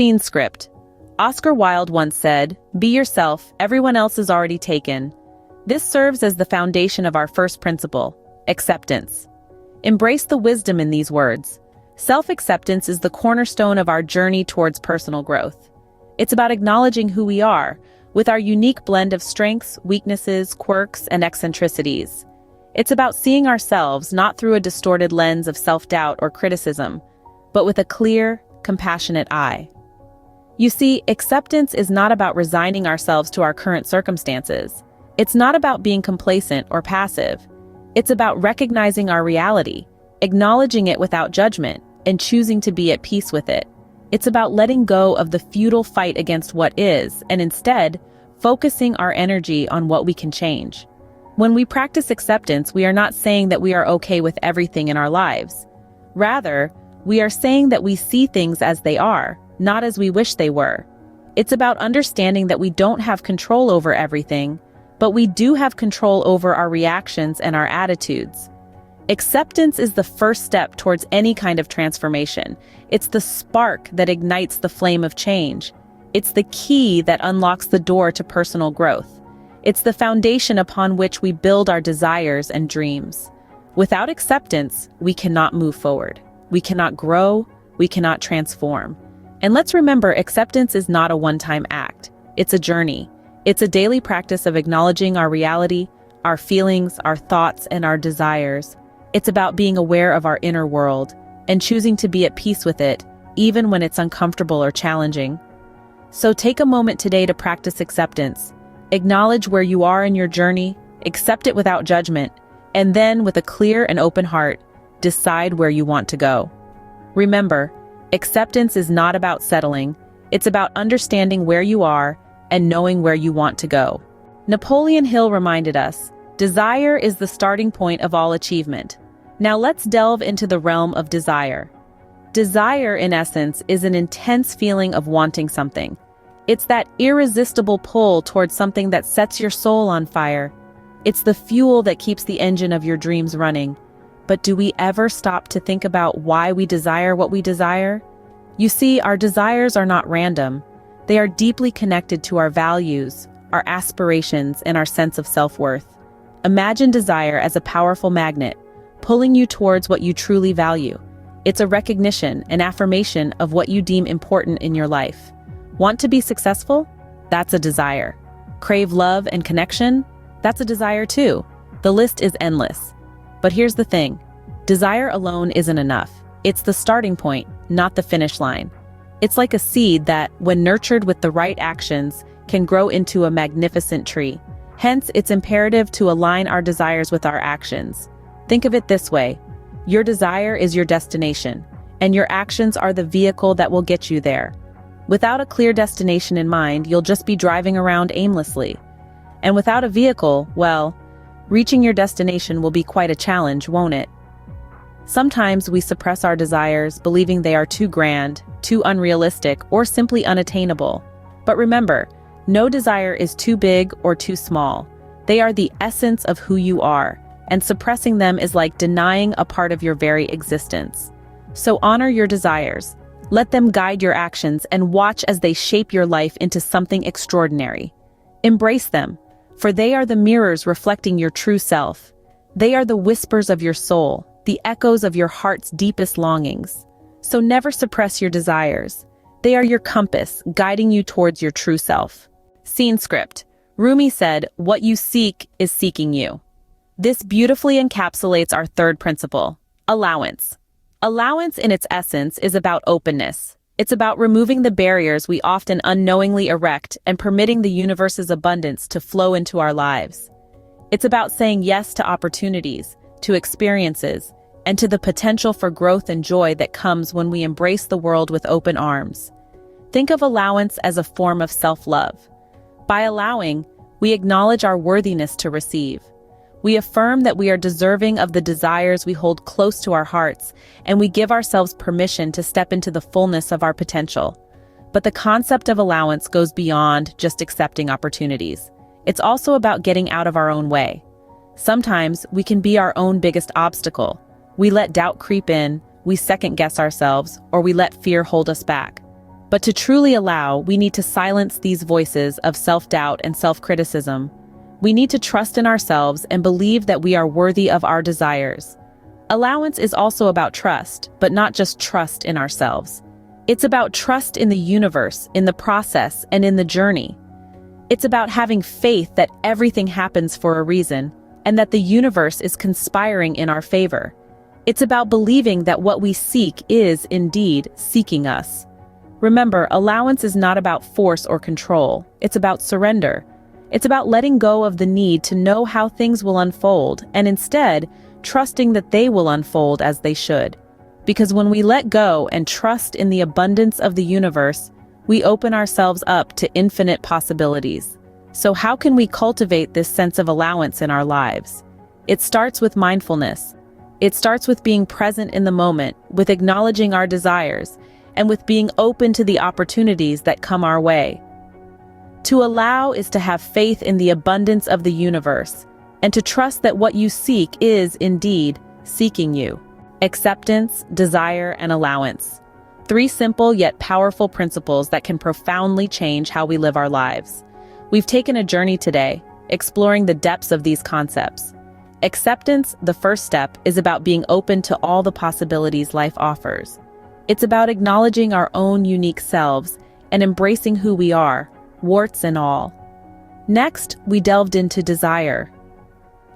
Scene script. Oscar Wilde once said, "Be yourself, everyone else is already taken." This serves as the foundation of our first principle, acceptance. Embrace the wisdom in these words. Self-acceptance is the cornerstone of our journey towards personal growth. It's about acknowledging who we are, with our unique blend of strengths, weaknesses, quirks, and eccentricities. It's about seeing ourselves not through a distorted lens of self-doubt or criticism, but with a clear, compassionate eye. You see, acceptance is not about resigning ourselves to our current circumstances. It's not about being complacent or passive. It's about recognizing our reality, acknowledging it without judgment, and choosing to be at peace with it. It's about letting go of the futile fight against what is, and instead, focusing our energy on what we can change. When we practice acceptance, we are not saying that we are okay with everything in our lives. Rather, we are saying that we see things as they are, not as we wish they were. It's about understanding that we don't have control over everything, but we do have control over our reactions and our attitudes. Acceptance is the first step towards any kind of transformation. It's the spark that ignites the flame of change. It's the key that unlocks the door to personal growth. It's the foundation upon which we build our desires and dreams. Without acceptance, we cannot move forward. We cannot grow. We cannot transform. And let's remember, acceptance is not a one-time act. It's a journey. It's a daily practice of acknowledging our reality, our feelings, our thoughts, and our desires. It's about being aware of our inner world and choosing to be at peace with it, even when it's uncomfortable or challenging. So take a moment today to practice acceptance. Acknowledge where you are in your journey, accept it without judgment, and then, with a clear and open heart, decide where you want to go. Remember, acceptance is not about settling. It's about understanding where you are and knowing where you want to go. Napoleon Hill reminded us, "Desire is the starting point of all achievement." Now let's delve into the realm of desire. Desire, in essence, is an intense feeling of wanting something. It's that irresistible pull towards something that sets your soul on fire. It's the fuel that keeps the engine of your dreams running. But do we ever stop to think about why we desire what we desire? You see, our desires are not random. They are deeply connected to our values, our aspirations, and our sense of self-worth. Imagine desire as a powerful magnet, pulling you towards what you truly value. It's a recognition, an affirmation of what you deem important in your life. Want to be successful? That's a desire. Crave love and connection? That's a desire too. The list is endless. But here's the thing. Desire alone isn't enough. It's the starting point, not the finish line. It's like a seed that, when nurtured with the right actions, can grow into a magnificent tree. Hence, it's imperative to align our desires with our actions. Think of it this way. Your desire is your destination, and your actions are the vehicle that will get you there. Without a clear destination in mind, you'll just be driving around aimlessly. And without a vehicle, well, reaching your destination will be quite a challenge, won't it? Sometimes we suppress our desires, believing they are too grand, too unrealistic, or simply unattainable. But remember, no desire is too big or too small. They are the essence of who you are, and suppressing them is like denying a part of your very existence. So honor your desires. Let them guide your actions and watch as they shape your life into something extraordinary. Embrace them, for they are the mirrors reflecting your true self. They are the whispers of your soul, the echoes of your heart's deepest longings. So never suppress your desires. They are your compass, guiding you towards your true self. Scene script. Rumi said, "What you seek is seeking you." This beautifully encapsulates our third principle, allowance. Allowance in its essence is about openness. It's about removing the barriers we often unknowingly erect and permitting the universe's abundance to flow into our lives. It's about saying yes to opportunities, to experiences, and to the potential for growth and joy that comes when we embrace the world with open arms. Think of allowance as a form of self-love. By allowing, we acknowledge our worthiness to receive. We affirm that we are deserving of the desires we hold close to our hearts, and we give ourselves permission to step into the fullness of our potential. But the concept of allowance goes beyond just accepting opportunities. It's also about getting out of our own way. Sometimes we can be our own biggest obstacle. We let doubt creep in, we second-guess ourselves, or we let fear hold us back. But to truly allow, we need to silence these voices of self-doubt and self-criticism. We need to trust in ourselves and believe that we are worthy of our desires. Allowance is also about trust, but not just trust in ourselves. It's about trust in the universe, in the process, and in the journey. It's about having faith that everything happens for a reason, and that the universe is conspiring in our favor. It's about believing that what we seek is, indeed, seeking us. Remember, allowance is not about force or control. It's about surrender. It's about letting go of the need to know how things will unfold, and instead, trusting that they will unfold as they should. Because when we let go and trust in the abundance of the universe, we open ourselves up to infinite possibilities. So how can we cultivate this sense of allowance in our lives? It starts with mindfulness. It starts with being present in the moment, with acknowledging our desires, and with being open to the opportunities that come our way. To allow is to have faith in the abundance of the universe, and to trust that what you seek is, indeed, seeking you. Acceptance, desire, and allowance. 3 simple yet powerful principles that can profoundly change how we live our lives. We've taken a journey today, exploring the depths of these concepts. Acceptance, the first step, is about being open to all the possibilities life offers. It's about acknowledging our own unique selves and embracing who we are, warts and all. Next, we delved into desire.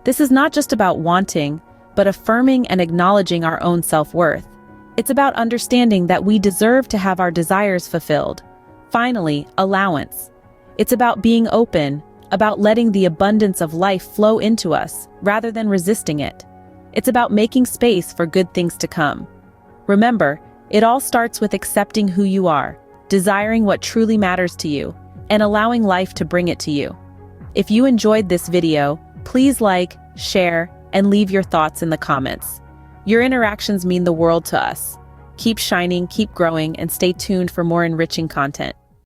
This is not just about wanting, but affirming and acknowledging our own self-worth. It's about understanding that we deserve to have our desires fulfilled. Finally, allowance. It's about being open, about letting the abundance of life flow into us, rather than resisting it. It's about making space for good things to come. Remember, it all starts with accepting who you are, desiring what truly matters to you, and allowing life to bring it to you. If you enjoyed this video, please like, share, and leave your thoughts in the comments. Your interactions mean the world to us. Keep shining, keep growing, and stay tuned for more enriching content.